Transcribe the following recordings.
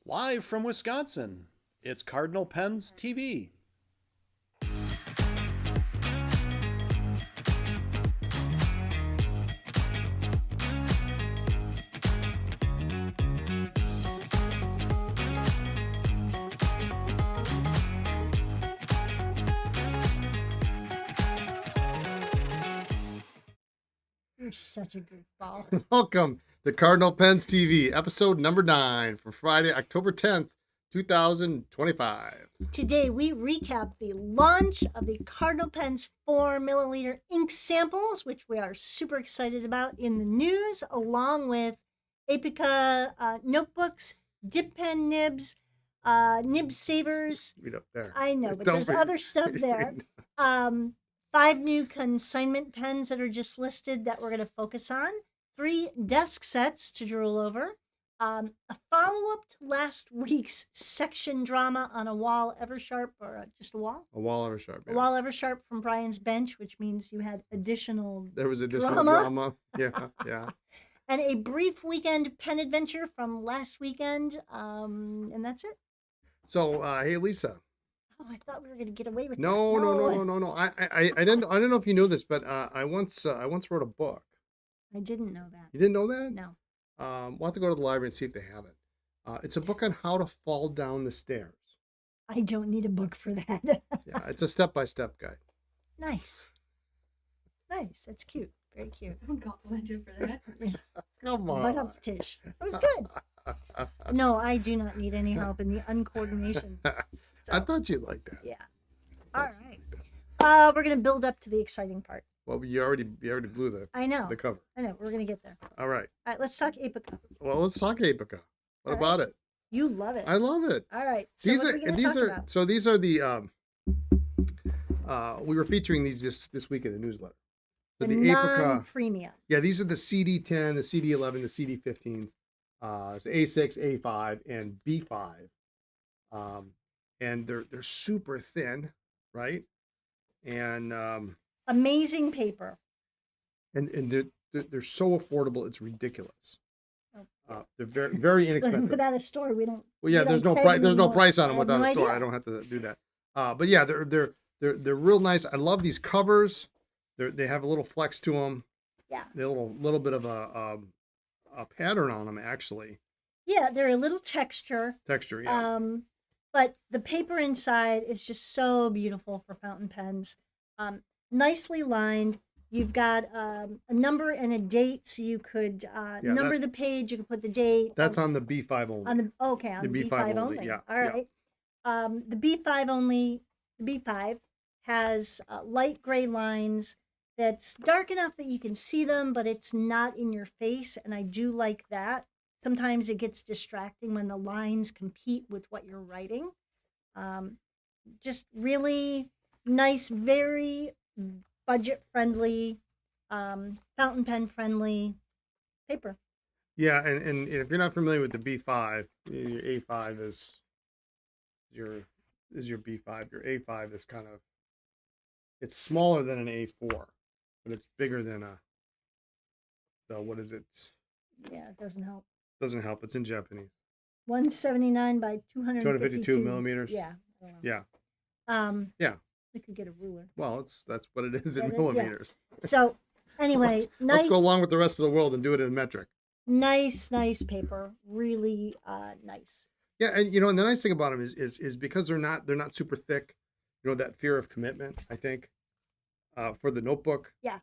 Live from Wisconsin, it's Cardinal Pens TV. You're such a goofball. Welcome to Cardinal Pens TV, episode number 9 for Friday, October 10th, 2025. Today we recap the launch of the Cardinal Pens 4 milliliter ink samples, which we are super excited about in the news, along with Apica notebooks, dip pen nibs, Nib Savers. Read up there. I know, but Don't there's read- other stuff there. 5 new consignment pens that are just listed that we're going to focus on. 3 desk sets to drool over. A follow-up to last week's section drama on a wall Eversharp, or just a wall? A wall Eversharp. A wall Eversharp from Brian's bench, which means you had additional There was additional drama. Yeah. And a brief weekend pen adventure from last weekend. And that's it. So, hey, Lisa. Oh, I thought we were going to get away with No. that. I didn't know if you knew this, but I once wrote a book. I didn't know that. You didn't know that? No. We'll have to go to the library and see if they have it. It's a book on how to fall down the stairs. I don't need a book for that. Yeah, it's a step-by-step guide. Nice. Nice. That's cute. Very cute. Don't compliment you for that. Come But on. up, Tish. It was good. No, I do not need any help in the uncoordination. I thought you'd like that. Yeah. All right. We're gonna build up to the exciting part. Well, you already blew the I know. cover. I know. We're gonna get there. All right. All right. Let's talk Apica. Well, let's talk Apica. What All right. about it? You love it. I love it. All right. So what are we gonna talk about? So these are the we were featuring these this week in the newsletter. So The Apica. non-premium. Yeah, these are the CD10, the CD11, the CD15s. So A6, A5, and B5. And they're super thin, right? And Amazing paper. they're so affordable, it's ridiculous. Oh. They're very very inexpensive. Without a store, we don't. Well, yeah, we there's don't no pay price. There's no anymore. price on I them have without no a store. idea. I don't have to do that. But yeah, they're real nice. I love these covers. They have a little flex to them. Yeah. They're a little bit of a pattern on them actually. Yeah, they're a little texture. Texture, yeah. But the paper inside is just so beautiful for fountain pens. Nicely lined. You've got a number and a date, so you could number the page. You could put the date. That's on the B5 only. On the B5 only. Yeah. All right. The B5 only. The B5 has light gray lines. That's dark enough that you can see them, but it's not in your face, and I do like that. Sometimes it gets distracting when the lines compete with what you're writing. Just really nice, very budget-friendly, fountain pen-friendly paper. Yeah, and if you're not familiar with the B5, your A5 is your B5. Your A5 is it's smaller than an A4, but it's bigger than a. So what is it? Yeah, it doesn't help. Doesn't help. It's in Japanese. 179 by 252 millimeters. Yeah. I don't know. Yeah. Yeah. We could get a ruler. Well, that's what it is in Yeah, yeah. millimeters. So, anyway, Let's go along with the rest of the world and do it in metric. nice paper. Really nice. Yeah, and and the nice thing about them is because they're not super thick. That fear of commitment. I think for the notebook. Yeah.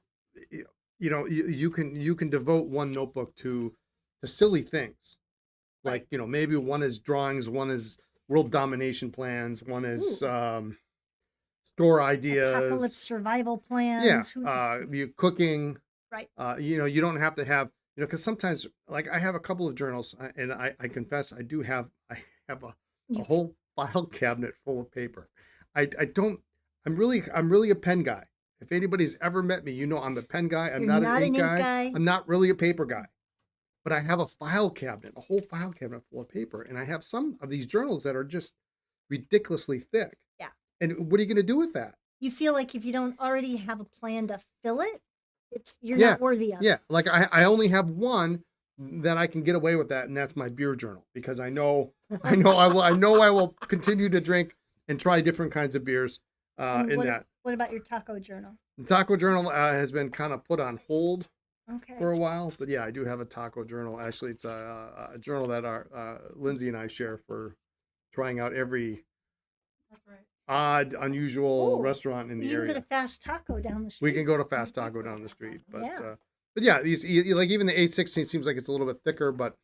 You can devote one notebook to silly things, like maybe one is drawings, one is world domination plans, one is store ideas, Apocalypse survival plans. yeah, you cooking, Right. You don't have to have because sometimes like I have a couple of journals and I confess I have a whole file cabinet full of paper. I'm really a pen guy. If anybody's ever met me, I'm a pen guy. I'm You're not an ink guy. guy. I'm not really a paper guy. But I have a file cabinet, a whole file cabinet full of paper. And I have some of these journals that are just ridiculously thick. Yeah. And what are you going to do with that? You feel like if you don't already have a plan to fill it, you're Yeah, not worthy of it. Yeah. Like I only have one then I can get away with that, and that's my beer journal, because I will continue to drink and try different kinds of beers And in what, that. what about your taco journal? The taco journal has been kind of put on hold Okay. for a while, but yeah, I do have a taco journal. Actually, it's a journal that our Lindsay and I share for trying out every odd, unusual Ooh, restaurant in the you can area. get a fast taco down the street. We can go to Fast Taco down the street, but Yeah. but yeah, these like even the A16 seems like it's a little bit thicker, but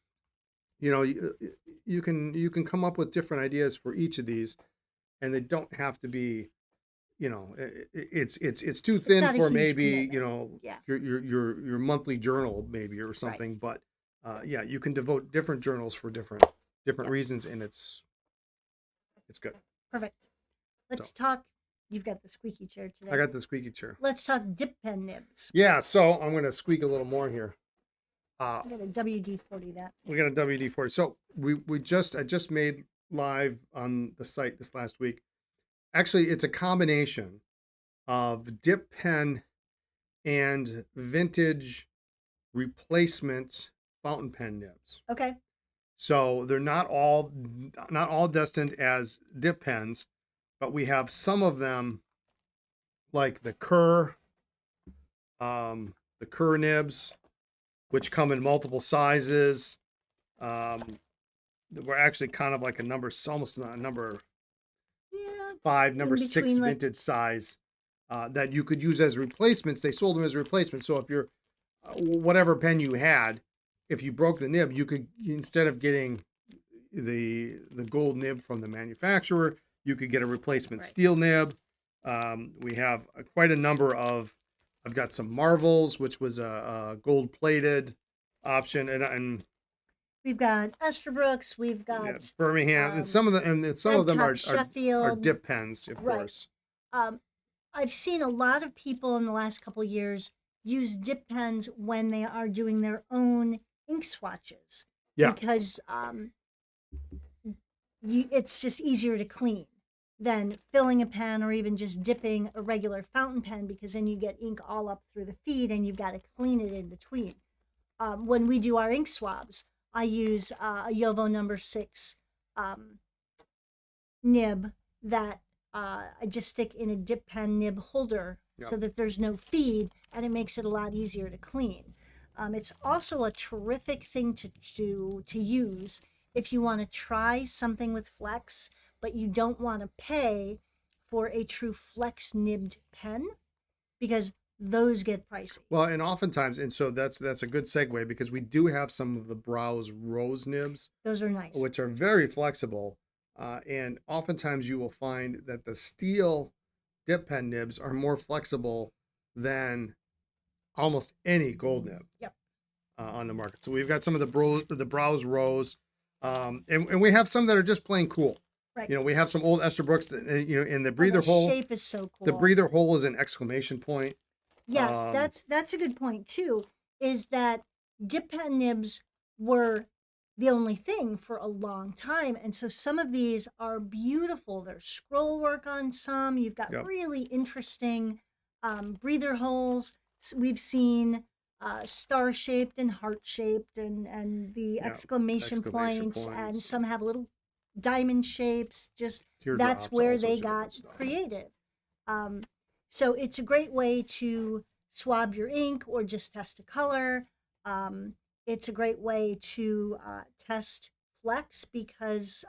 you know you can come up with different ideas for each of these, and they don't have to be, you know, it's too thin not a for huge maybe commitment. Yeah. your monthly journal maybe or something, but yeah, you can devote different journals for different Yeah. reasons, and it's good. Perfect. Let's talk. You've got the squeaky chair today. I got the squeaky chair. Let's talk dip pen nibs. Yeah, so I'm gonna squeak a little more here. I got a WD-40 that. We got a WD-40. So I just made live on the site this last week. Actually, it's a combination of dip pen and vintage replacement fountain pen nibs. Okay. So they're not all destined as dip pens, but we have some of them, like the Kerr nibs, which come in multiple sizes. We're actually kind of like almost a number Yeah. 5, number in 6 between, like- vintage size that you could use as replacements. They sold them as replacements. So if you're whatever pen you had, if you broke the nib, you could, instead of getting the gold nib from the manufacturer, you could get a replacement Right. steel nib. We have quite a number of. I've got some Marvels, which was a gold plated option, and We've got Esterbrook's. We've yeah, got Birmingham, and some of them are Sheffield. dip pens, of Right. course. I've seen a lot of people in the last couple of years use dip pens when they are doing their own ink swatches. Yeah. Because it's just easier to clean than filling a pen or even just dipping a regular fountain pen, because then you get ink all up through the feed and you've got to clean it in between. When we do our ink swabs, I use a Yovo number 6 nib that I just stick in a dip pen nib holder so Yep. that there's no feed, and it makes it a lot easier to clean. It's also a terrific thing to use if you want to try something with flex, but you don't want to pay for a true flex nibbed pen, because those get pricey. Well, and oftentimes, and so that's a good segue, because we do have some of the Browse Rose nibs, Those are nice. which are very flexible, and oftentimes you will find that the steel dip pen nibs are more flexible than almost any gold nib. Yep. On the market. So we've got some of the Browse Rose, and we have some that are just plain cool. Right. You know, we have some old Esterbrook's, in the breather the hole. shape is so cool. The breather hole is an exclamation point. Yeah, that's a good point too. Is that dip pen nibs were the only thing for a long time, and so some of these are beautiful. There's scroll work on some. You've got Yep. really interesting breather holes. We've seen star shaped and heart shaped, and the Yeah, exclamation exclamation points, and points. some have little diamond shapes. Just Teardrops, that's where all they sorts of got different stuff. creative. So it's a great way to swab your ink or just test a color. It's a great way to test flex, because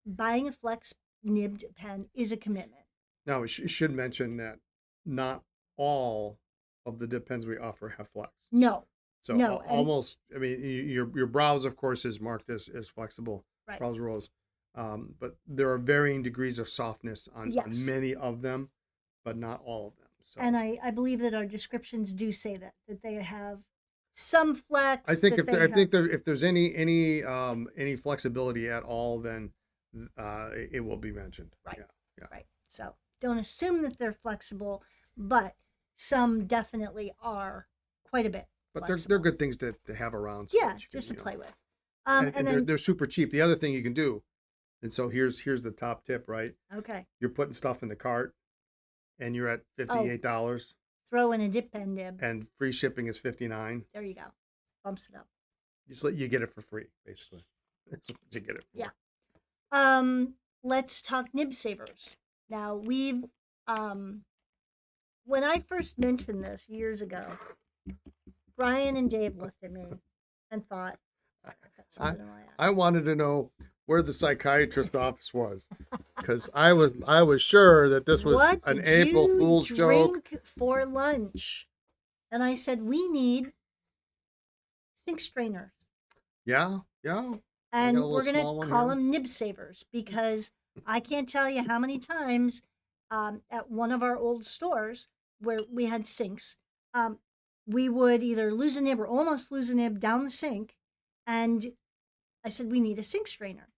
buying a flex nibbed pen is a commitment. Now, we should mention that not all of the dip pens we offer have flex. No, So No, and- almost, I mean, your Browse, of course, is marked as flexible. Right. Browse Rose. But there are varying degrees of softness on Yes. many of them, but not all of them. So and I believe that our descriptions do say that they have some flex. I think that if there's any flexibility at all, then it will be mentioned. Right. Yeah. Right. So don't assume that they're flexible, but some definitely are quite a bit. But flexible. they're good things to have around. So Yeah, that you just can, to you know, play with. and And they're, then they're super cheap. The other thing you can do, and so here's the top tip, right? okay, You're putting stuff in the cart, and you're at $58, throw in a dip pen nib. and free shipping is $59. There you go. Bumps it up. you get it for free, basically. That's what you get it for. Yeah. Let's talk Nib Savers. Now we've when I first mentioned this years ago, Brian and Dave looked at me and thought, "I got something in my eye." I wanted to know where the psychiatrist office was, because I was sure that this was What an did April you Fool's joke. drink for lunch? And I said, we need sink strainers. Yeah. And little we're going small to one call here. them Nib Savers because I can't tell you how many times at one of our old stores where we had sinks, we would either lose a nib or almost lose a nib down the sink. And I said, we need a sink strainer.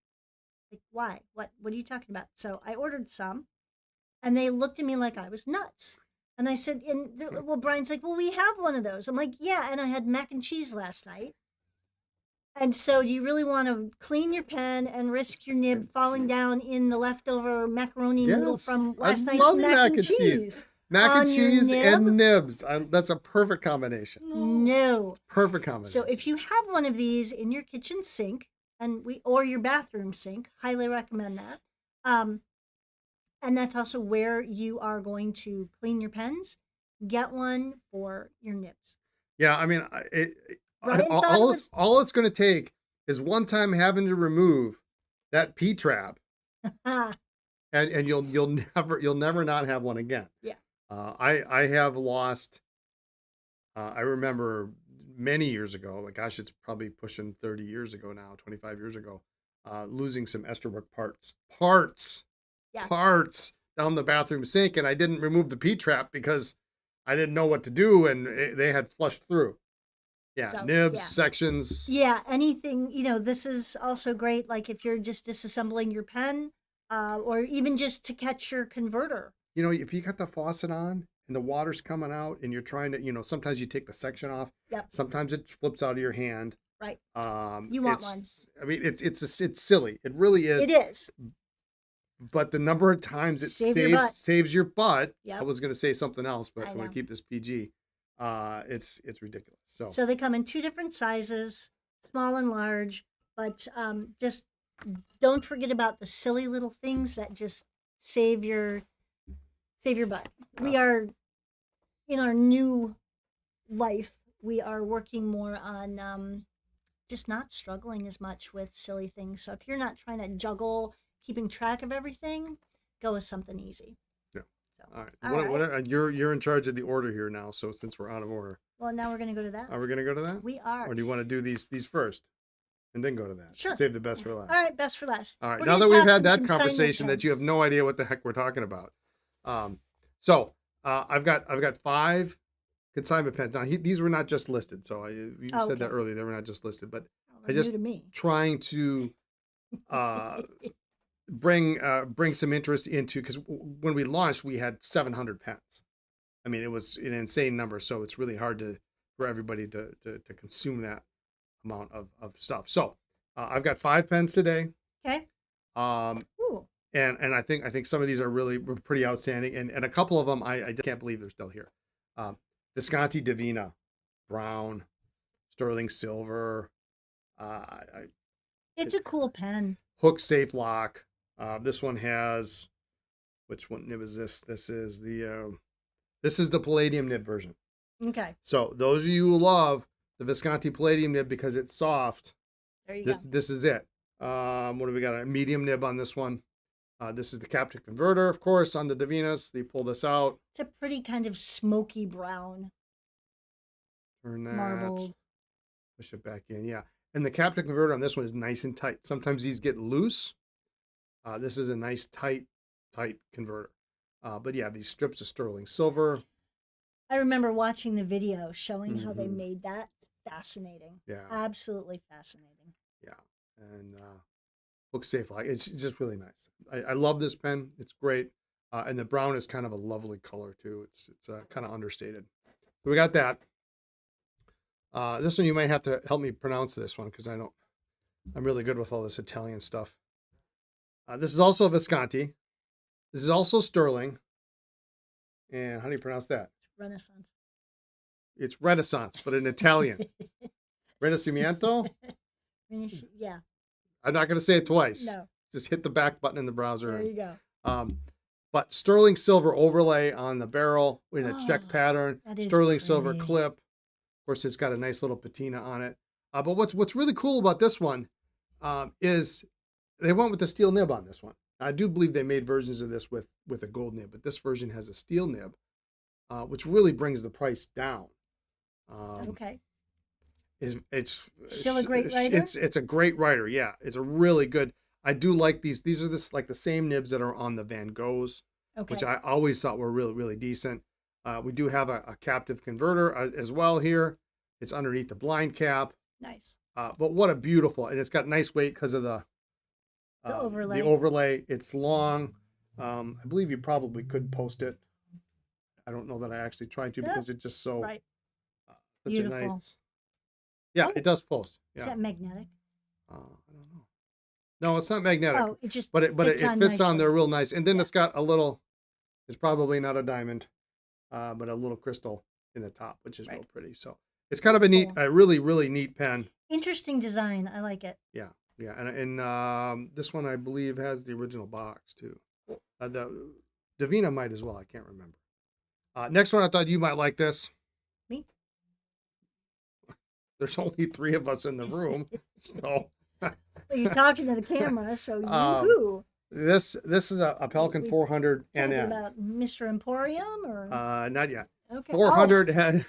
Like, why? What are you talking about? So I ordered some and they looked at me like I was nuts. And I said, well, Brian's like, well, we have one of those. I'm like, yeah. And I had mac and cheese last night. And so do you really want to clean your pen and risk your nib falling down in the leftover macaroni noodle Yes. from I last night's love mac and cheese? Mac and on your cheese and nib? nibs. That's a perfect combination. No. Perfect combination. So if you have one of these in your kitchen sink or your bathroom sink, highly recommend that. And that's also where you are going to clean your pens. Get one for your nibs. Yeah, I mean, Brian thought it was- all it's going to take is one time having to remove that P trap, and you'll never not have one again. Yeah. I have lost. I remember many years ago. Like, gosh, it's probably pushing 30 years ago now, 25 years ago. Losing some Esterbrook parts down the bathroom sink, and I didn't remove the P trap because I didn't know what to do, and they had flushed through. Yeah, So, nibs, yeah. sections. Yeah, anything, this is also great. Like if you're just disassembling your pen, or even just to catch your converter. If you got the faucet on and the water's coming out and you're trying to, sometimes you take the section off. Yep. Sometimes it flips out of your hand. Right. You want it's- one. I mean, it's silly. It really is. It is. But the number of times it saves your butt. Yep. I was going to say something else, but I I'm going know. to keep this PG. It's ridiculous. So they come in two different sizes, small and large, but just don't forget about the silly little things that just save your butt. We are in our new life. We are working more on just not struggling as much with silly things. So if you're not trying to juggle keeping track of everything, go with something easy. Yeah. So, All right. all right. You're in charge of the order here now. So since we're out of order, Well, now we're going to go to that. are we going to go to that? We are. Or do you want to do these first and then go to that? Sure. Save the best for last. All right, best for last. All right. We're Now gonna that we've talk had some that consignment conversation that you pens. have no idea what the heck we're talking about. So I've got 5 consignment pens. Now these were not just listed. So you said that Okay. earlier. They were not just listed, but Oh, I they're just new to me. trying to bring some interest into, because when we launched, we had 700 pens. I mean, it was an insane number. So it's really hard for everybody to consume that amount of stuff. So I've got 5 pens today. Okay. Ooh. And I think some of these are really pretty outstanding, and a couple of them I just can't believe they're still here. Visconti Divina, brown, sterling silver, It's a cool pen. hook safe lock. This one has, which one nib is this? This is the Palladium nib version. Okay. So those of you who love the Visconti Palladium nib because it's soft, There you go. this is it. What do we got? A medium nib on this one. This is the captive converter, of course, on the Divinas. They pull this out. It's a pretty kind of smoky brown, Turn that. marbled. Push it back in. Yeah. And the captive converter on this one is nice and tight. Sometimes these get loose. This is a nice tight converter. But yeah, these strips of sterling silver. I remember watching the video showing how they Mhm. made that. Fascinating. Yeah. Absolutely fascinating. Yeah. And book safe lock. It's just really nice. I love this pen. It's great. And the brown is kind of a lovely color too. It's kind of understated. So we got that. This one you might have to help me pronounce this one because I'm really good with all this Italian stuff. This is also Visconti. This is also sterling. And how do you pronounce that? It's Renaissance. It's Renaissance, but in Italian. Renacimiento. Yeah. I'm not going to say it twice. No. Just hit the back button in the browser. There you go. But sterling silver overlay on the barrel in a check pattern. That is Sterling silver pretty. clip. Of course, it's got a nice little patina on it. But what's really cool about this one is they went with the steel nib on this one. I do believe they made versions of this with a gold nib, but this version has a steel nib, which really brings the price down. Okay. It's Still a great writer? It's a great writer. Yeah, it's a really good. I do like these. These are like the same nibs that are on the Van Goghs, Okay. which I always thought were really, really decent. We do have a captive converter as well here. It's underneath the blind cap. Nice. But what a beautiful, and it's got nice weight because of the overlay. The overlay. It's long. I believe you probably could post it. I don't know that I actually tried to because it's just so Right. such Beautiful. a nice. Yeah, Oh. it does post. Is Yeah. that magnetic? I don't know. No, it's not magnetic. Oh, it just But it fits on nicely. there real nice. And then Yeah. it's got a little, it's probably not a diamond, but a little crystal in the top, which is real pretty. So it's kind of a neat, Cool. a really, really neat pen. Interesting design. I like it. Yeah. Yeah. And this one, I believe, has the original box too. The Davina might as well. I can't remember. Next one, I thought you might like this. Me? There's only 3 of us in the room. So Well, you're talking to the camera, so Um, you. this is a Pelican 400 Talking NN. about Mr. Emporium or Not yet. okay. 400 and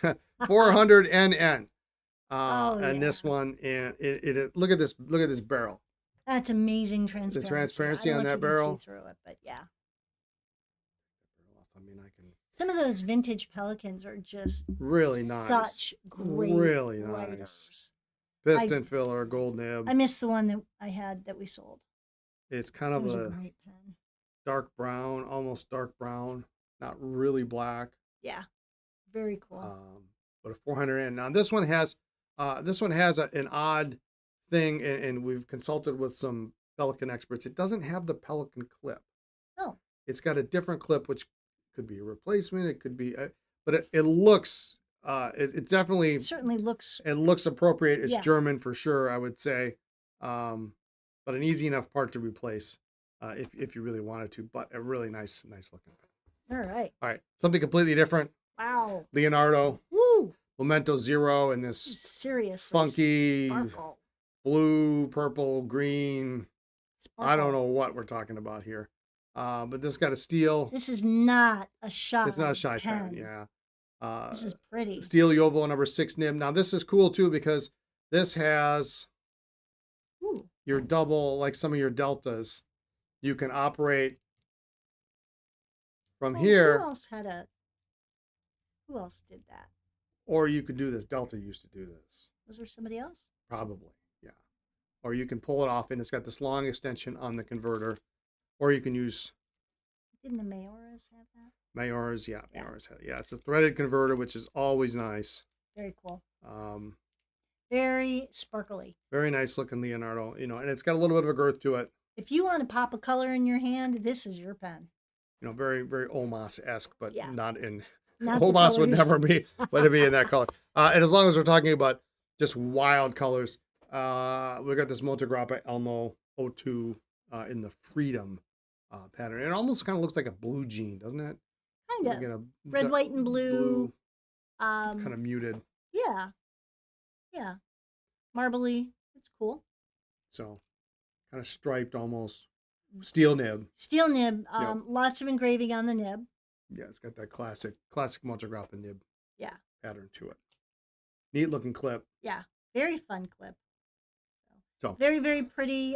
400 NN. Oh, And yeah. this one, and it look at this barrel. That's amazing transparency. transparency I don't on know if that you can see barrel. through it, but yeah. I mean, I can Some of those vintage Pelicans are just really nice, such great really nice. writers. Piston filler, gold nib. I missed the one that I had that we sold. It's kind It of was a a great pen. dark brown, almost dark brown, not really black. Yeah, very cool. But a 400N. Now this one has an odd thing, and we've consulted with some Pelican experts. It doesn't have the Pelican clip. Oh, It's got a different clip, which could be a replacement. It could be, but it looks. It definitely. it certainly looks. It looks appropriate. It's Yeah. German for sure, I would say, but an easy enough part to replace if you really wanted to. But a really nice looking. All right. All right, something completely different. Wow. Leonardo Woo. Memento Zero in this Seriously. funky Sparkle. blue, purple, green. I don't Sparkle. know what we're talking about here, but this got a steel. This is not a shy. It's not a shy pen. pen, yeah. This is pretty. Steel Yovo number 6 nib. Now this is cool too because this has Ooh. your double, like some of your deltas. You can operate from here, Who else did that? or you could do this. Delta used to do this, Was there somebody else? probably, yeah. Or you can pull it off, and it's got this long extension on the converter, or you can use Didn't the Mayoras have that? Mayors. Yeah, Yeah. Mayors had it. Yeah, it's a threaded converter, which is always nice. Very cool. Um, Very sparkly. very nice looking Leonardo, and it's got a little bit of a girth to it. If you want to pop a color in your hand, this is your pen. Very, very Omas-esque, but Yeah. not in. Not the Omas would colors. never be in that color. And as long as we're talking about just wild colors, we got this Montegrappa Elmo 02 in the Freedom pattern. It almost kind of looks like a blue jean, doesn't it? Kind of. Like in a Red, white, and blue. kind of muted. Yeah. Yeah. Marbly. It's cool. So kind of striped almost. Steel nib. Steel nib. Yep. Lots of engraving on the nib. Yeah, it's got that classic Montegrappa nib Yeah. pattern to it. Neat looking clip. Yeah. Very fun clip. So Very, very pretty.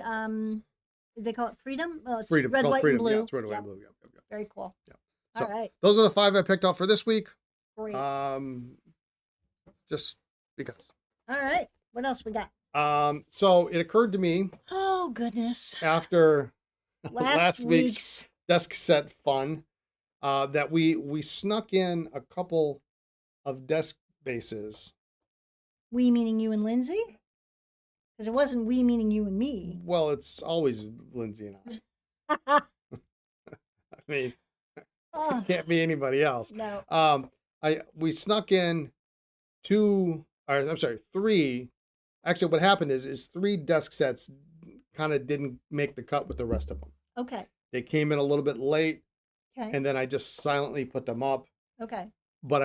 They call it Freedom? Well, it's Freedom. red, It's called white, Freedom. and blue. Yeah, it's red, white, Yep. and blue. Yep. Very cool. Yep. All So right. those are the 5 I picked out for this week. Great. Just because. All right. What else we got? So it occurred to me Oh, goodness. after Last week's desk set fun that we snuck in a couple of desk bases. We meaning you and Lindsay? Because it wasn't we meaning you and me. Well, it's always Lindsay and I. I mean, Oh, it can't be anybody else. no. We snuck in 3 actually what happened is 3 desk sets kind of didn't make the cut with the rest of them. Okay. They came in a little bit late, Okay. and then I just silently put them up. Okay. But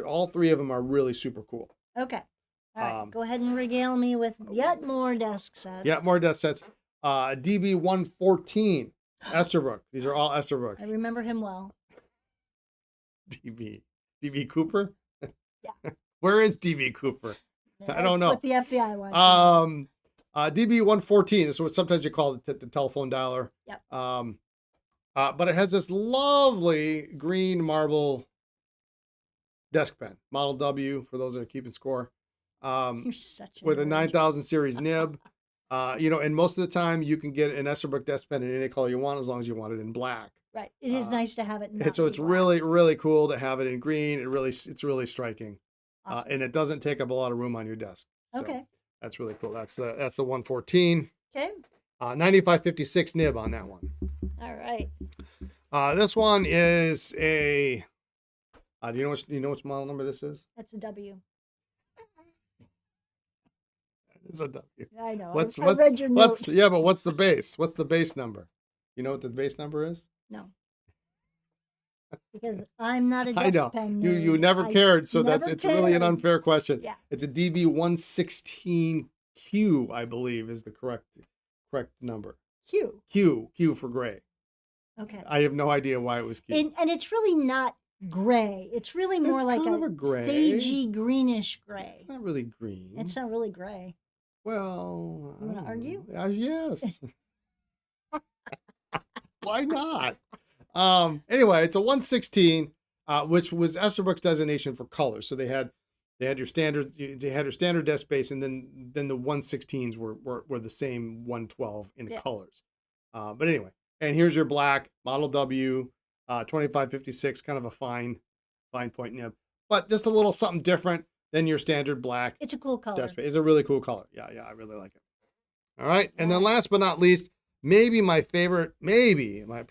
all 3 of them are really super cool. Okay. All right. Go ahead and regale me with yet more desk sets. Yeah, more desk sets. DB 114, Esterbrook. These are all Esterbrook's. I remember him well. DB Cooper? Yeah. Where is DB Cooper? I don't know. What the FBI wants. DB 114. This is what sometimes you call the telephone dialer. Yep. But it has this lovely green marble desk pen, Model W, for those that are keeping score. You're such a With a nerd. 9000 series nib. And most of the time you can get an Esterbrook desk pen in any color you want, as long as you want it in black. Right. It is nice to have it. So it's really, really cool to have it in green. It's really striking. Awesome. And it doesn't take up a lot of room on your desk. So Okay. that's really cool. That's the 114. Okay. 9556 nib on that one. All right. This one is a. Do you know which model number this is? That's a W. It's a W. I know. I read your note. Yeah, but what's the base? What's the base number? You know what the base number is? No. Because I'm not a I desk know. pen You nerd. never cared, so never it's really an cared. unfair question. Yeah. It's a DB 116Q, I believe, is the correct number. Q. Q for gray. Okay. I have no idea why it was Q. And it's really not gray. It's really more It's like kind of a gray. stagey greenish gray. It's not really green. It's not really gray. Well, You wanna argue? Yes. Why not? Anyway, it's a 116, which was Esterbrook's designation for color. So they had your standard desk space, and then the 116s were the same 112 in colors. But anyway, and here's your black Model W, 2556, kind of a fine point nib, but just a little something different than your standard black. It's a cool color. Desk space. It's a really cool color. Yeah, I really like it. All right, and then last but not least, maybe my favorite, in my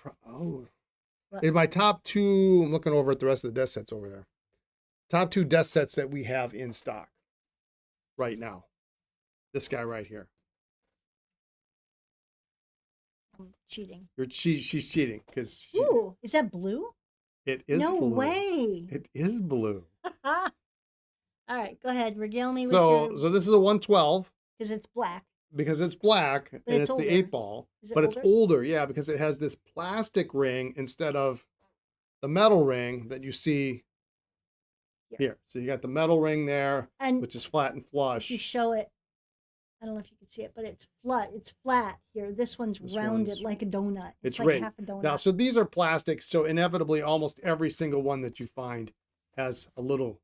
top 2. I'm looking over at the rest of the desk sets over there. Top 2 desk sets that we have in stock right now. This guy right here. I'm cheating. She's cheating because. Ooh, is that blue? It is no blue. way. It is blue. All right, go ahead. Regale me with So this is a 112 because it's black. because it's black and it's it's older. the 8 ball, Is it but it's older? older. Yeah, because it has this plastic ring instead of the metal ring that you see here. So you got the metal ring there, And which is flat and if flush. you show it, I don't know if you can see it, but it's flat. It's flat here. This one's rounded one's- like a donut. It's like rigged. half a donut. Now, so these are plastic, so inevitably almost every single one that you find has a little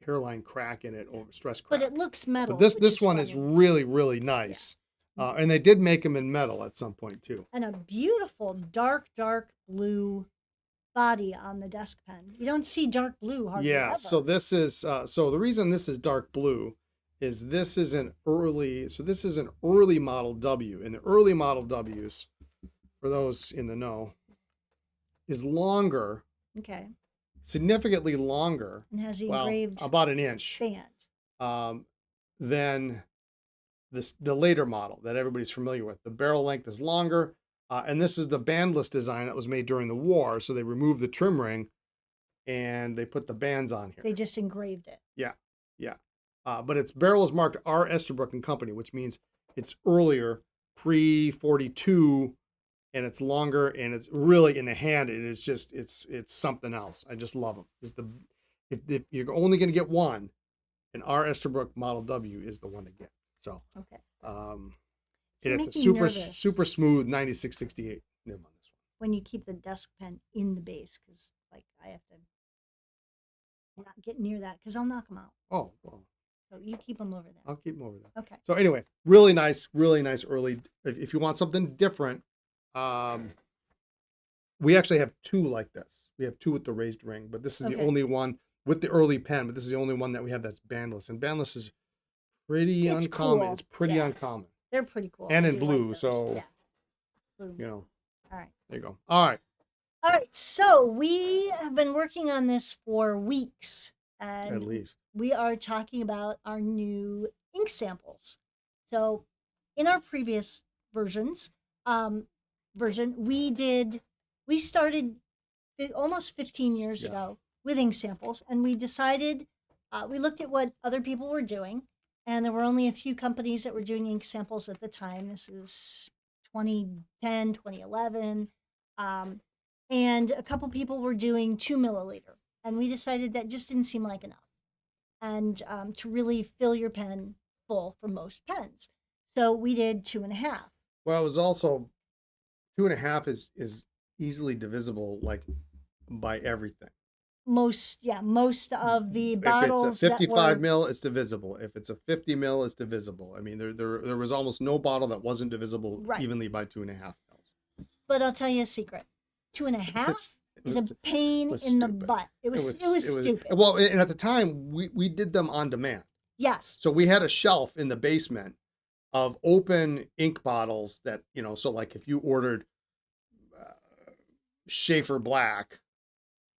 hairline crack in it or stress crack. but it looks metal. But this which one is funny. really, really nice. And they did make them in metal at some point too. And a beautiful dark blue body on the desk pen. You don't see dark blue hardly Yeah, ever. so this is so the reason this is dark blue is this is an early Model W. And the early Model Ws, for those in the know, is longer, Okay. significantly longer, And has the well, engraved about an inch, band. than the later model that everybody's familiar with. The barrel length is longer, and this is the bandless design that was made during the war. So they removed the trim ring, and they put the bands on here. They just engraved it. Yeah. But its barrel is marked R. Esterbrook and Company, which means it's earlier, pre-42, and it's longer, and it's really in the hand. It is just it's something else. I just love them. If you're only going to get one, an R. Esterbrook Model W is the one to get. So Okay. it You has make a me super nervous super smooth 9668 nib on this one. when you keep the desk pen in the base, because like I have to not get near that because I'll knock them out. Oh well, So you keep them over there. I'll keep them over there. Okay. So anyway, really nice early. If you want something different, we actually have 2 like this. We have 2 with the raised ring, but this is the Okay. only one with the early pen. But this is the only one that we have that's bandless, and bandless is pretty It's uncommon. cool. It's pretty Yeah. uncommon, They're pretty cool. and I in do like blue. those. So Yeah. Blue. you know, All right. there you go. All right, All right. So we have been working on this for weeks, at and least we are talking about our new ink samples. So in our previous versions, version, we started almost 15 years Yeah. ago with ink samples, and we decided, we looked at what other people were doing, and there were only a few companies that were doing ink samples at the time. This is 2010, 2011. And a couple people were doing 2 milliliter, and we decided that just didn't seem like enough, and to really fill your pen full for most pens. So we did 2.5. Well, it was also 2.5 is easily divisible, like by everything. Most of the If bottles it's a that 55 were mil, it's divisible. If it's a 50 mil, it's divisible. I mean, there was almost no bottle that wasn't divisible Right. evenly by 2.5 mils. But I'll tell you a secret: 2.5 It is was- a pain was in the stupid. butt. It was stupid. Well, and at the time, we did them on demand. Yes, So we had a shelf in the basement of open ink bottles that, so like if you ordered Schaefer Black,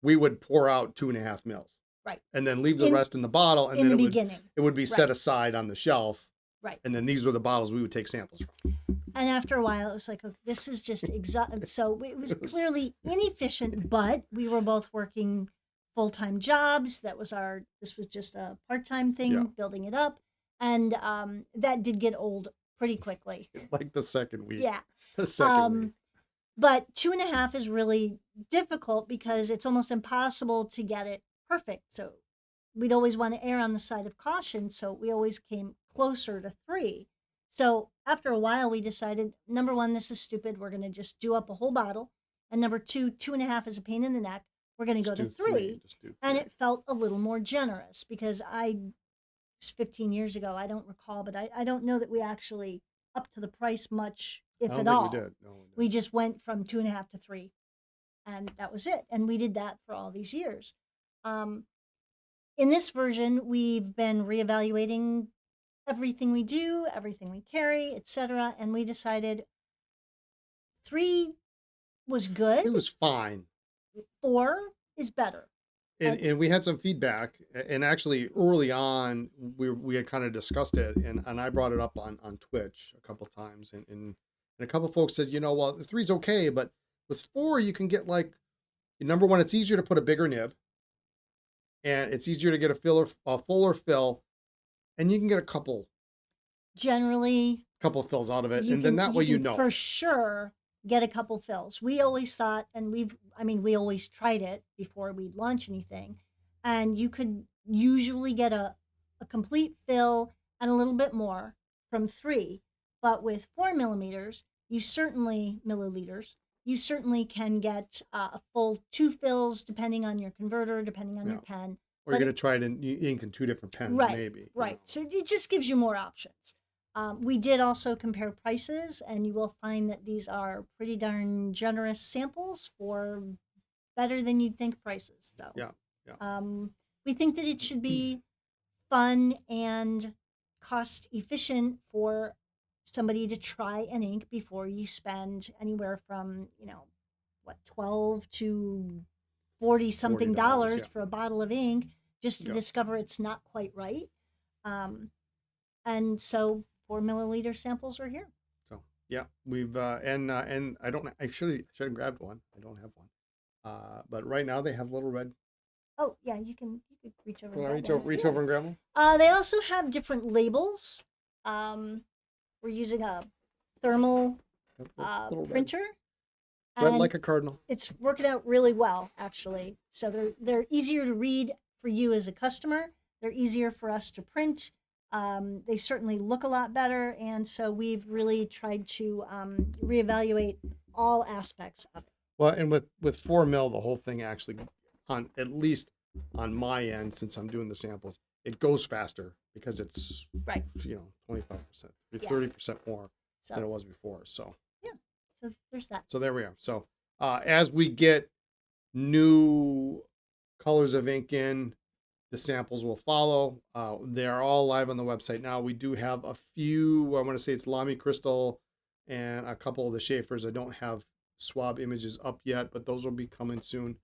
we would pour out 2.5 mils. right. And then leave the In- rest in the bottle. And In then the it would, beginning, it would be Right. set aside on the shelf. right. And then these were the bottles we would take samples from. And after a while, it was like, okay, this is just so it was clearly inefficient. But we were both working full-time jobs. This was just a part-time thing, Yeah. building it up, and that did get old pretty quickly. Like the second week. Yeah. The second week. But 2.5 is really difficult because it's almost impossible to get it perfect. So we'd always want to err on the side of caution. So we always came closer to 3. So after a while, we decided, number one, this is stupid. We're going to just do up a whole bottle. And number two, 2.5 is a pain in the neck. We're going to go Just to do 3. Just do And 3. it felt a little more generous because it was 15 years ago. I don't recall, but I don't know that we actually upped to the price much, if I don't at think all. we did. No, We just went from 2.5 to 3, and that was it. And we did that for all these years. In this version, we've been reevaluating everything we do, everything we carry, etc. And we decided 3 was good. It was fine. 4 is better. And we had some feedback, and actually early on we had kind of discussed it, and I brought it up on Twitch a couple times, and a couple folks said, well, the 3's okay, but with 4 you can get, like, number one, it's easier to put a bigger nib, and it's easier to get a fuller fill, and you can get a couple Generally, fills out of it, you and then can, that way can for sure get a couple fills. We always thought, and we always tried it before we'd launch anything, and you could usually get a complete fill and a little bit more from 3. But with 4 milliliters, you certainly can get a full 2 fills, depending on your converter, depending on your pen. Or you're going to try it in ink in 2 different pens, Right, maybe. Right. So it just gives you more options. We did also compare prices, and you will find that these are pretty darn generous samples for better than you'd think prices. So Yeah. we think that it should be fun and cost efficient for somebody to try an ink before you spend anywhere from $12 to $40 something $40, yeah. for a bottle of ink just to Yeah. discover it's not quite right. And so 4 milliliter samples are here. So yeah, we've and I don't I should have grabbed one. I don't have one. But right now they have little red. Oh yeah, you could reach over. Can I and reach grab over, one. reach Yeah. over and grab one? They also have different labels. We're using a thermal Little red. printer. Red and like a cardinal. it's working out really well, actually. So they're easier to read for you as a customer. They're easier for us to print. They certainly look a lot better, and so we've really tried to reevaluate all aspects of it. Well, and with 4 mil, the whole thing actually, on at least on my end, since I'm doing the samples, it goes faster because it's Right. 25%, Yeah. 30% more than it So was before. So there's that. there we are. So as we get new colors of ink in, the samples will follow. They are all live on the website now. We do have a few. I want to say it's Lamy Crystal and a couple of the Schaefers. I don't have swab images up yet, but those will be coming soon.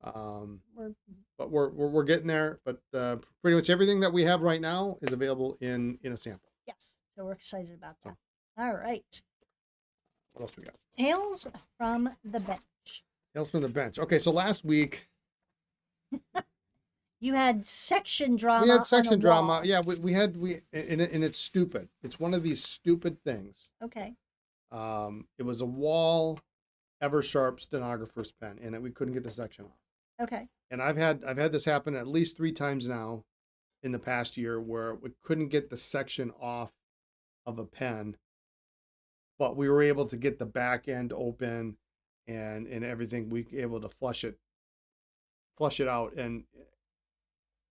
We're But we're getting there. But pretty much everything that we have right now is available in a sample. Yes. So we're excited about that. All right. What else we got? Tales from the bench. Tales from the bench. Okay, so last week You had section drama. we had section on a drama. wall. Yeah, and it's stupid. It's one of these stupid things. Okay. It was a wall Eversharp stenographer's pen, and we couldn't get the section off. Okay. And I've had this happen at least 3 times now in the past year where we couldn't get the section off of a pen, but we were able to get the back end open and everything. We were able to flush it out, and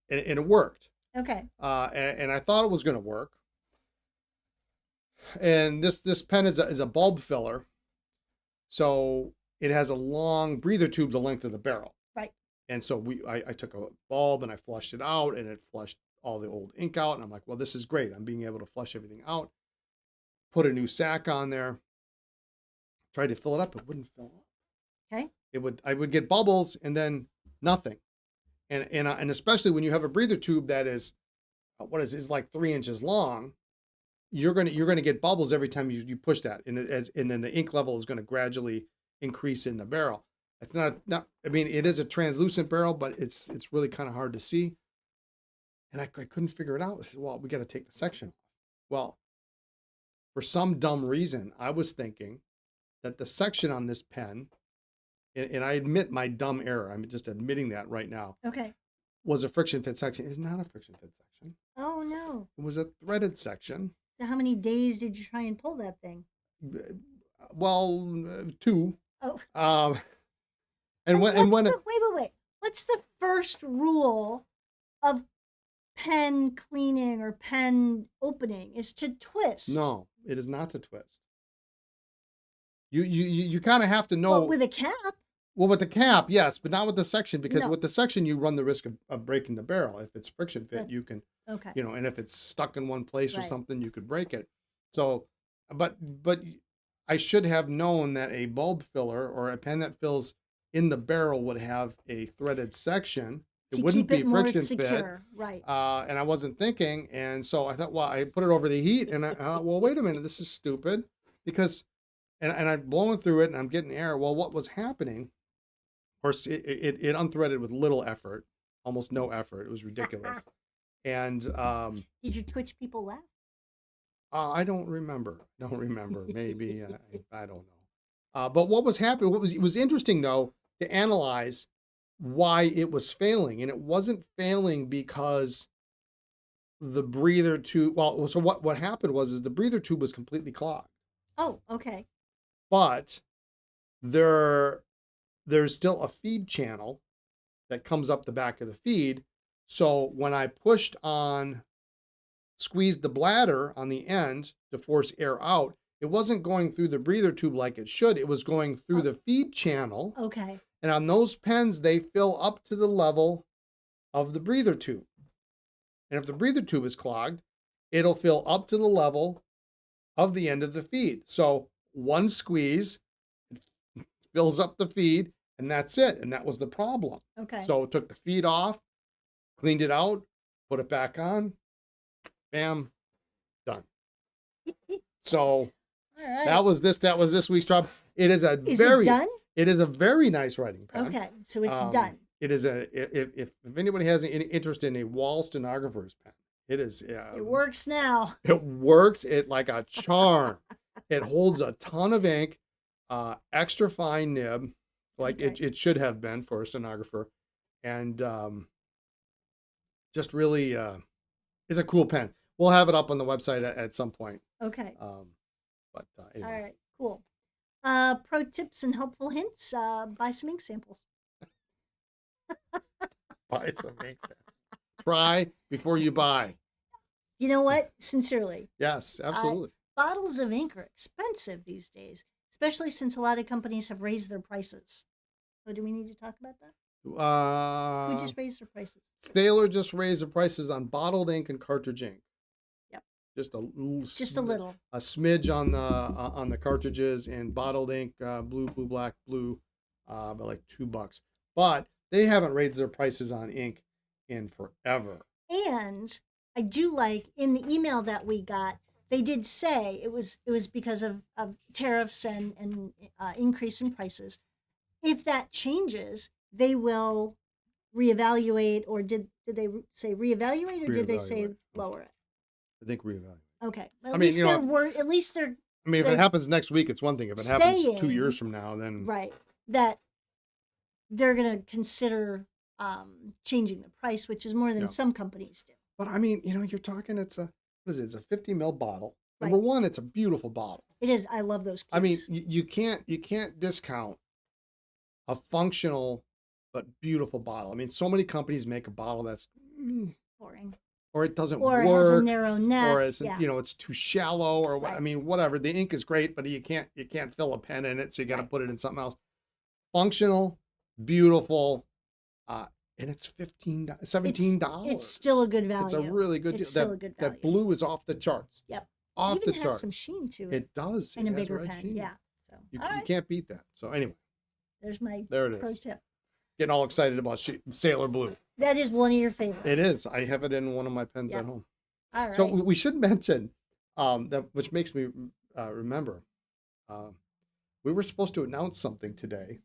it worked. Okay. And I thought it was going to work. And this pen is a bulb filler, so it has a long breather tube the length of the barrel. Right. And so I took a bulb and I flushed it out, and it flushed all the old ink out. And I'm like, well, this is great. I'm being able to flush everything out. Put a new sack on there. Tried to fill it up, it wouldn't fill up. Okay. I would get bubbles and then nothing. And especially when you have a breather tube that is like 3 inches long, you're gonna get bubbles every time you push that, and then the ink level is gonna gradually increase in the barrel. It's not I mean, it is a translucent barrel, but it's really kind of hard to see. And I couldn't figure it out. I said, well, we got to take the section off. Well, for some dumb reason, I was thinking that the section on this pen, and I admit my dumb error, I'm just admitting that right now, Okay. was a friction fit section. It's not a friction fit section. Oh no. It was a threaded section. So how many days did you try and pull that thing? Well, 2. Oh. And when Wait. What's the first rule of pen cleaning or pen opening? Is to twist. no, it is not to twist. You kind of have to know. Well, with a cap. Well, with the cap, yes, but not with the section, because No. with the section you run the risk of breaking the barrel. If it's friction fit, That's- you can, Okay. and if it's stuck in one place or Right. something, you could break it. So, but I should have known that a bulb filler or a pen that fills in the barrel would have a threaded section. It To wouldn't keep be it more friction fit. secure. Right. And I wasn't thinking, and so I thought, well, I put it over the heat, and well, wait a minute, this is stupid, because, and I'm blowing through it, and I'm getting air. Well, what was happening? Of course, it unthreaded with little effort, almost no effort. It was ridiculous. And Did your Twitch people laugh? I don't remember. Maybe I don't know. But what was happening? It was interesting though to analyze why it was failing, and it wasn't failing because the breather tube. Well, so what happened was the breather tube was completely clogged, Oh, okay. but there's still a feed channel that comes up the back of the feed. So when I squeezed the bladder on the end to force air out, it wasn't going through the breather tube like it should. It was going through the feed channel. Okay. And on those pens, they fill up to the level of the breather tube. And if the breather tube is clogged, it'll fill up to the level of the end of the feed. So one squeeze fills up the feed, and that's it. And that was the problem. Okay. So took the feed off, cleaned it out, put it back on, bam, done. So All right. that was this week's job. It is Is it done? It is a very nice writing pen. Okay. So it's done. It is if anybody has any interest in a wall stenographer's pen, it is. It works now. It works. It like a charm. It holds a ton of ink, extra fine nib, like Okay. it should have been for a stenographer, and just really is a cool pen. We'll have it up on the website at some point. Okay. But All anyway. right. Cool. Pro tips and helpful hints. Buy some ink samples. Buy some ink samples. Try before you buy. You know what? Sincerely, Yes, absolutely. bottles of ink are expensive these days, especially since a lot of companies have raised their prices. So do we need to talk about that? Who just raised their prices? Sailor just raised the prices on bottled ink and cartridge ink. Yep. Just a little. a smidge on the cartridges, and bottled ink, blue, black, blue, by like $2. But they haven't raised their prices on ink in forever. And I do like in the email that we got, they did say it was because of tariffs and increase in prices. If that changes, they will reevaluate, or did they say reevaluate, or did they say Reevaluate. lower it? I think reevaluate. Okay. Well, I at mean, least you know, at least they're I mean, if They're it happens next week, it's one thing. If it happens 2 saying- years from now, then right that they're going to consider changing the price, which is more than Yeah. some companies do. But I mean, you know, you're talking. It's a what is it? It's a 50 ml bottle. Right. Number one, it's a beautiful bottle. It is. I love those. Cubes. I mean, you can't discount a functional but beautiful bottle. I mean, so many companies make a bottle that's boring, or it doesn't or work, it has a narrow neck, or it's yeah. you know it's too shallow, or what. Right. I mean, whatever. The ink is great, but you can't fill a pen in it, so you got to Right. put it in something else. Functional, beautiful, and it's $17. It's still a good value. It's a really good It's deal. still a good value. That blue is off the charts. Yep. Off Even the has charts. some sheen to it. It does. And It a has bigger red pen. sheen. Yeah. So You all right. can't beat that. So anyway, There's my there it pro is. tip. Getting all excited about Sailor Blue. That is one of your favorites. It is. I have it in one of my pens Yep. at home. All right. So we should mention that, which makes me remember, we were supposed to announce something today,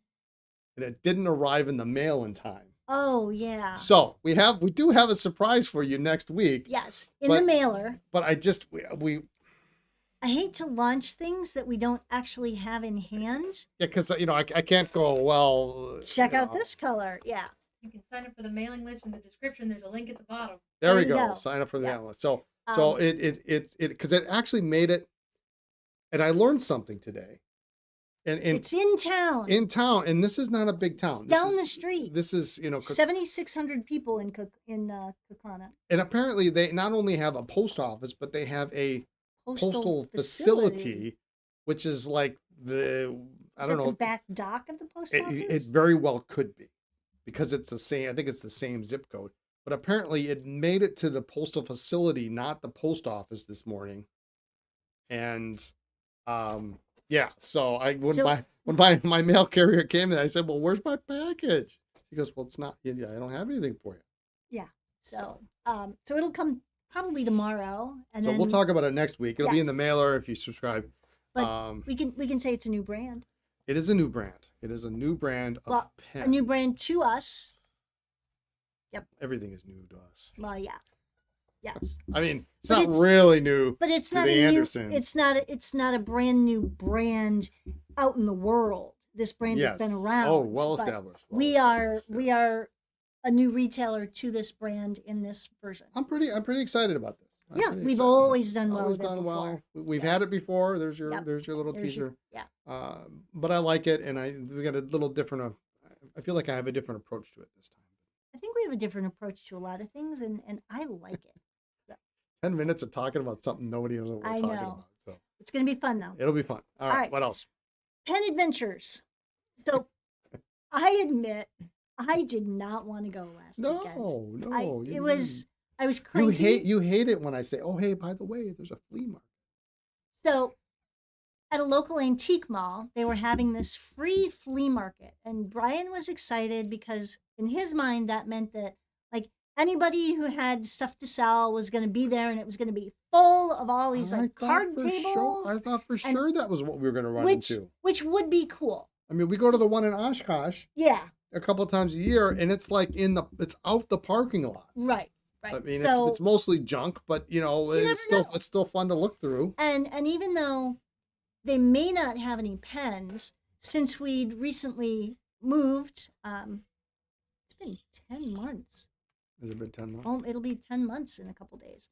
and it didn't arrive in the mail in time. Oh yeah. So we do have a surprise for you next week. Yes, in the mailer. But I just we I hate to launch things that we don't actually have in hand. yeah, because you know I can't go well. Check you out know. this color. Yeah. You can sign up for the mailing list in the description. There's a link at the bottom. There we There you go. go. Sign up for the Yeah. analyst. So it because it actually made it, and I learned something today. And It's in town. in town, and this is not a big town. It's down the street. This is 7,600 people in Kaukauna. and apparently they not only have a post office, but they have a postal facility, which is like the I Is don't that know. the back dock of the post It office? very well could be, because it's the same. I think it's the same zip code. But apparently, it made it to the postal facility, not the post office this morning. And, yeah. So when my mail carrier came in, I said, "Well, where's my package?" He goes, "Well, it's not. Yeah, I don't have anything for you." So it'll come probably tomorrow, and So then we'll talk about it next week. It'll be in the Yes. mailer if you subscribe. But we can say it's a new brand. It is a new brand. It is a new brand of Well, pen. A new brand to us. Everything is new to us. Well, yeah. Yes. I mean, it's But not it's- really new. But it's To not the a new, Andersons. it's not a brand new brand out in the world. This brand Yes. has been around. Oh, well but established. We are a new retailer to this brand in this version. I'm pretty excited about this. I'm Yeah, pretty we've excited about always this. done well Always with it done well. before. We've Yeah. had it before. There's your Yep. there's your little There's your- teaser. yeah. But I like it, and we got a little different. I feel like I have a different approach to it this time. I think we have a different approach to a lot of things, and I like it. 10 minutes of talking about something nobody knows what we're I talking know. about. So It's going to be fun, though. it'll be fun. All All right. right. What else? Pen Adventures. So I admit I did not want to go last weekend. No. I was You cranky. you hate it when I say, "Oh, hey, by the way, there's a flea market." So at a local antique mall, they were having this free flea market, and Brian was excited because in his mind that meant that like anybody who had stuff to sell was going to be there, and it was going to be full of all these I like thought card for tables, Sure, I thought for and- sure that was what we were going to run which into. which would be cool. I mean, we go to the one in Oshkosh Yeah, a couple of times a year, and it's like it's out the parking lot. right. I mean, So it's mostly junk, but You never know. it's still fun to look through. and even though they may not have any pens, since we'd recently moved, it's been 10 months. Has it been 10 months? Oh, it'll be 10 months in a couple days.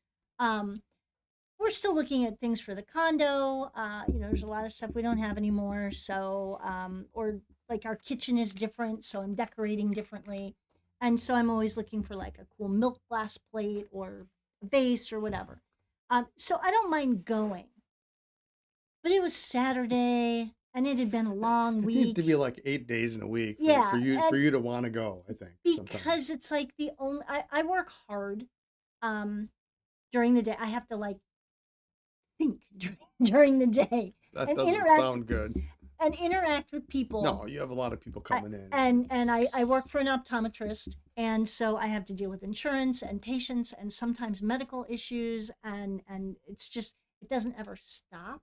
We're still looking at things for the condo. There's a lot of stuff we don't have anymore. So, or like our kitchen is different, so I'm decorating differently. And so I'm always looking for like a cool milk glass plate or a vase or whatever. So I don't mind going. But it was Saturday and it had been a long It needs week. to be like 8 days in a week Yeah, for you and- to want to go, I think. sometimes. Because it's like the only I work hard during the day. I have to like think during the day That and doesn't interact- sound good. and interact with people. No, you have a lot of people coming in. And I work for an optometrist, and so I have to deal with insurance and patients and sometimes medical issues, and it's just, it doesn't ever stop.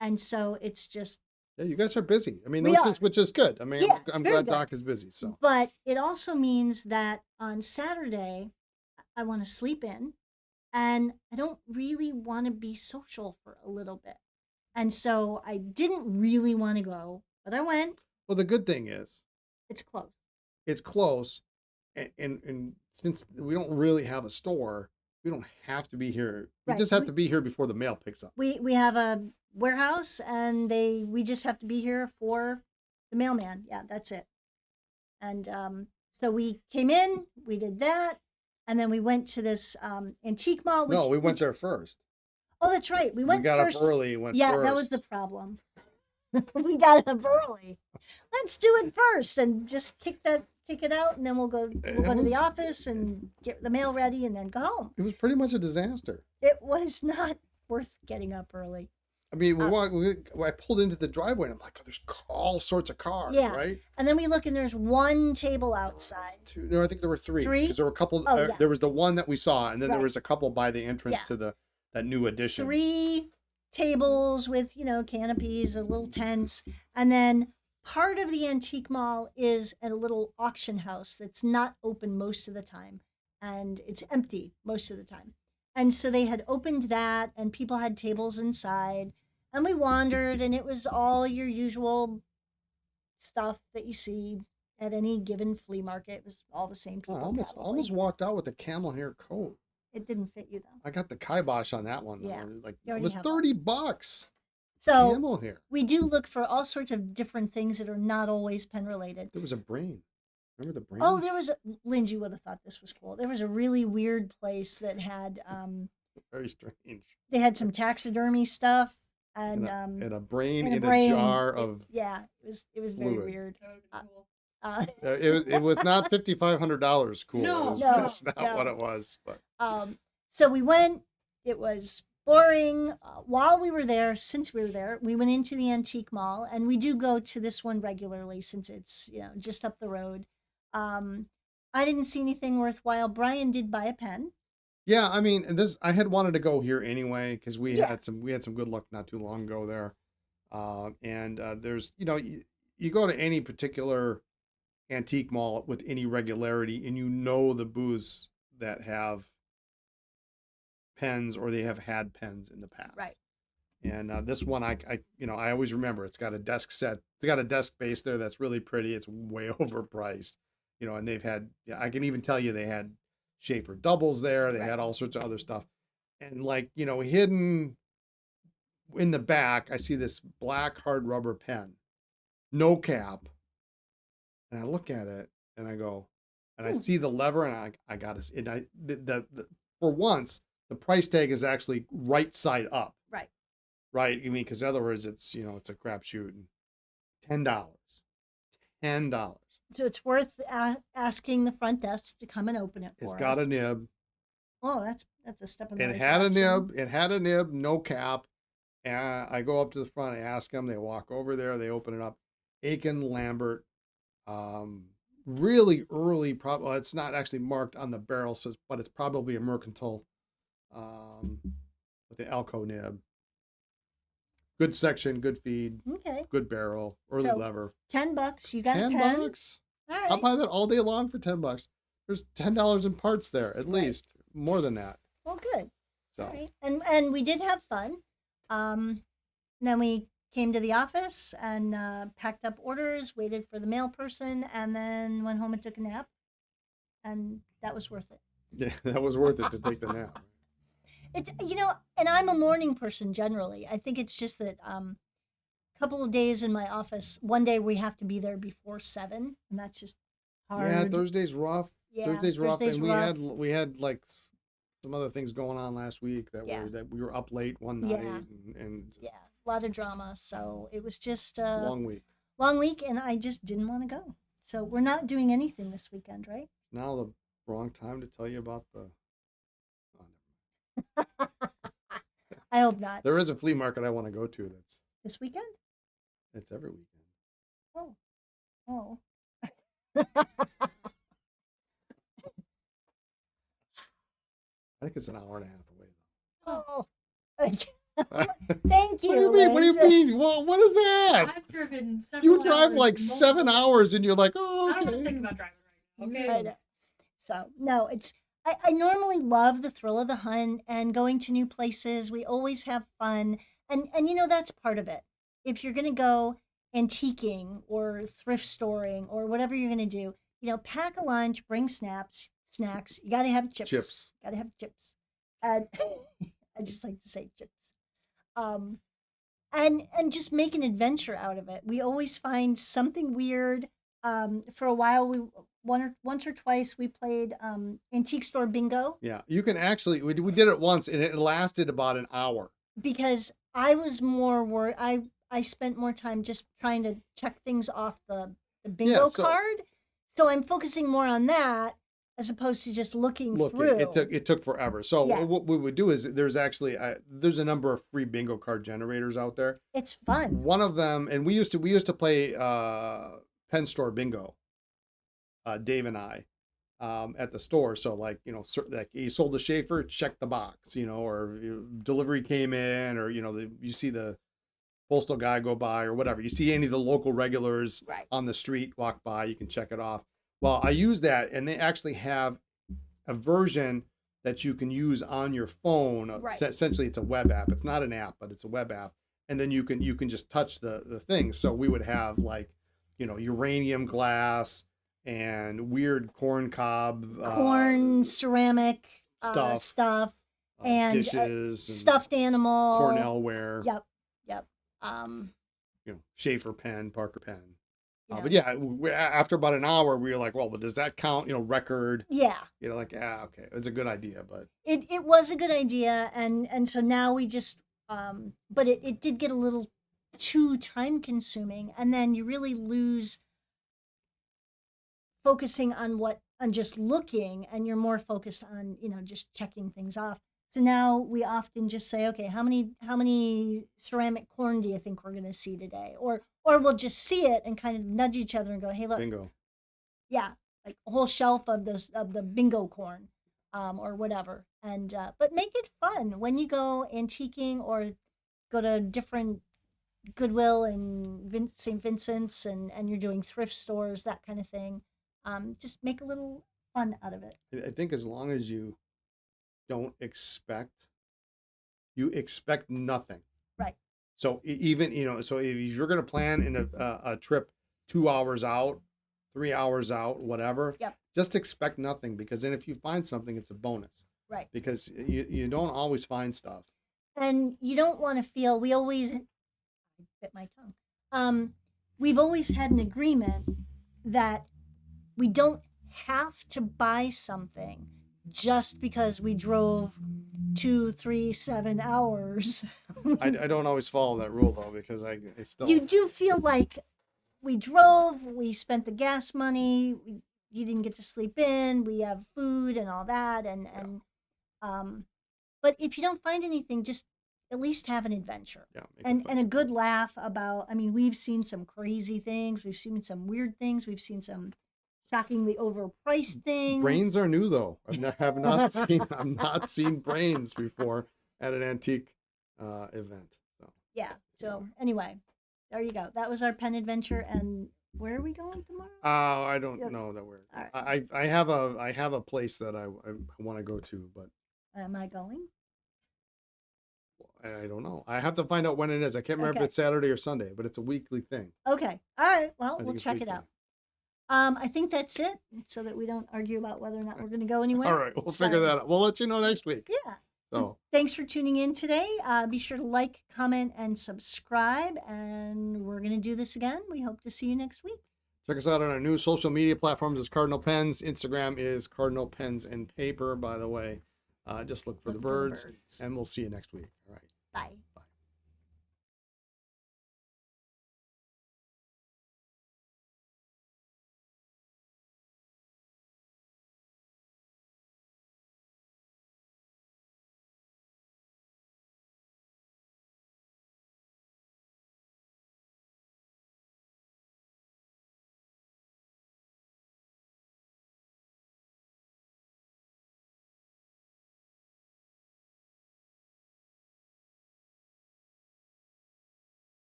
And so it's just, Yeah, you guys are busy. I mean, We which is good. I mean, Yeah, it's I'm very glad good. Doc is busy. So but it also means that on Saturday I want to sleep in, and I don't really want to be social for a little bit. And so I didn't really want to go, but I went. well, the good thing is It's close. it's close, and since we don't really have a store, we don't have to be here. We Right. just have to be here before the mail picks up. We have a warehouse, and we just have to be here for the mailman. Yeah, that's it. And so we came in, we did that, and then we went to this antique mall. No, we went there first. Oh, that's right. We went got first. up early. Went Yeah, first. that was the problem. We got up early. Let's do it first and just kick it out, and then we'll go to the office and get the mail ready, and then go home. It was pretty much a disaster. It was not worth getting up early. I mean, I pulled into the driveway, and I'm like, oh, there's all sorts of cars, Yeah. right? And then we look, and there's one table outside. No, I think there were three. Three? Because there were a couple. Oh, yeah. There was the one that we saw, and then there Right. was a couple by the entrance Yeah. to that new addition. 3 tables with, canopies and little tents. And then part of the antique mall is a little auction house that's not open most of the time. And it's empty most of the time. And so they had opened that, and people had tables inside. And we wandered, and it was all your usual stuff that you see at any given flea market. It was all the same I people. almost probably. walked out with a camel hair coat. It didn't fit you, though. I got the kibosh on that one. Though. Yeah. Like You it already was have $30. So Camel hair. we do look for all sorts of different things that are not always pen related. There was a brain. Remember the brain? Oh, there was Lindsay would have thought this was cool. There was a really weird place that had Very strange. they had some taxidermy stuff, and And a brain and in brain. a jar of. Yeah, it was very fluid. weird. That would've been cool. It was not $5,500 cool. No. That's not No. what it was. But So we went. It was boring. While we were there, since we were there, we went into the antique mall, and we do go to this one regularly since it's just up the road. I didn't see anything worthwhile. Brian did buy a pen. yeah, I mean, I had wanted to go here anyway because we Yeah. had some good luck not too long ago there. There's you go to any particular antique mall with any regularity, and the booths that have pens or they have had pens in the past. Right. And this one, I always remember. It's got a desk set. It's got a desk base there that's really pretty. It's way overpriced, and they've had. I can even tell you they had Schaefer doubles there. They Right. had all sorts of other stuff, and hidden in the back, I see this black hard rubber pen, no cap, and I look at it and I go, and I see the lever, and I got to. And for once, the price tag is actually right side up. Right. Right. I mean, because otherwise it's it's a crapshoot. $10. $10. So it's worth asking the front desk to come and open it for It's got us. a nib. Oh, that's a step in the It right had a direction. nib. It had a nib, no cap. And I go up to the front, I ask them, they walk over there, they open it up. Aiken Lambert, really early, probably it's not actually marked on the barrel, but it's probably a mercantile with the Alco nib. Good section, good feed, Okay, good barrel, early So, lever. $10. You got a pen. $10. All I'll right. buy that all day long for $10. There's $10 in parts there, at Right. least. More than that. Well, good. So All right. And we did have fun. Then we came to the office and packed up orders, waited for the mail person, and then went home and took a nap. And that was worth it. yeah, that was worth it to take the nap. It and I'm a morning person generally. I think it's just that a couple of days in my office, one day we have to be there before 7, and that's just hard. Yeah, Thursday's rough. Yeah, Thursday's rough, Thursday's and rough. we had like some other things going on last week Yeah. that we were up late one night Yeah. and Yeah, a lot of drama. So it was just long week. long week, and I just didn't want to go. So we're not doing anything this weekend, right? Now the wrong time to tell you about the. I hope not. There is a flea market I want to go to. That's This weekend? It's every weekend. Oh. Oh. I think it's an hour and a half away. Oh. Though. Thank you. What do you mean? What do you Lindsay. mean? What is that? I've driven several You drive hours, like 7 multiple- hours and you're like, oh, I don't want to okay. think about driving right now. Okay. I know. So no, I normally love the thrill of the hunt and going to new places. We always have fun, and you know that's part of it. If you're gonna go antiquing or thrift storing or whatever you're gonna do, you know, pack a lunch, bring snacks. You gotta have chips. Chips. Gotta have chips. And I just like to say chips. And just make an adventure out of it. We always find something weird. For a while, once or twice we played antique store bingo Yeah, you can actually. We did it once and it lasted about an hour. because I was more worried. I spent more time just trying to check things off the bingo so- card, so I'm focusing more on that as opposed to just looking through. It took forever. So Yeah. what we would do is there's actually there's a number of free bingo card generators out there. It's fun. One of them, and we used to play Pen store bingo. Dave and I, at the store. So like, you know, like you sold a Schaefer, check the box, you know, or delivery came in, or, you know, you see the postal guy go by or whatever. You see any of the local regulars Right. on the street walk by, you can check it off. Well, I use that, and they actually have a version that you can use on your phone. Right. Essentially, it's a web app. It's not an app, but it's a web app. And then you can just touch the things. So we would have like, you know, uranium glass and weird corn cob Corn, ceramic stuff, and dishes, stuffed animal, Cornellware. Yep. Um, You know, Schaefer pen, Parker pen. you know, But yeah, after about an hour, we were like, well, but does that count? You know, record. yeah. You know, like, okay, it's a good idea, but It was a good idea, and so now we just but it did get a little too time consuming, and then you really lose focusing on just looking, and you're more focused on, you know, just checking things off. So now we often just say, okay, how many ceramic corn do you think we're going to see today? Or we'll just see it and kind of nudge each other and go, hey, look, bingo. yeah, like a whole shelf of the bingo corn, or whatever. And but make it fun when you go antiquing or go to different Goodwill and St. Vincent's, and you're doing thrift stores, that kind of thing. Just make a little fun out of it. I think as long as you don't expect nothing. Right. So even, you know, so if you're going to plan in a trip 2 hours out, 3 hours out, whatever, Yep. just expect nothing, because then if you find something, it's a bonus, Right. because you don't always find stuff. And you don't want to feel, we always, I bit my tongue. We've always had an agreement that we don't have to buy something just because we drove 2, 3, 7 hours. I don't always follow that rule though, because I still. You do feel like we drove, we spent the gas money, you didn't get to sleep in, we have food and all that, and but if you don't find anything, just at least have an adventure. Yeah, make it And fun. a good laugh about, I mean, we've seen some crazy things, we've seen some weird things, we've seen some shockingly overpriced things. Brains are new though. I've not seen brains before at an antique event. So Yeah. So anyway, there you go. That was our pen adventure. And where are we going tomorrow? I don't Yeah. know that we're. All right. I have a place that I want to go to, but Am I going? I don't know. I have to find out when it is. I can't remember Okay. if it's Saturday or Sunday, but it's a weekly thing. Okay. All right. Well, I think we'll it's check it weekly. out. I think that's it, so that we don't argue about whether or not we're going to go anywhere. All right, we'll figure that out. We'll let you know next week. Yeah. So Thanks for tuning in today. Be sure to like, comment, and subscribe. And we're going to do this again. We hope to see you next week. check us out on our new social media platforms. It's Cardinal Pens. Instagram is Cardinal Pens and Paper, by the way. Just look for the birds, and we'll see you next week. All right. Bye.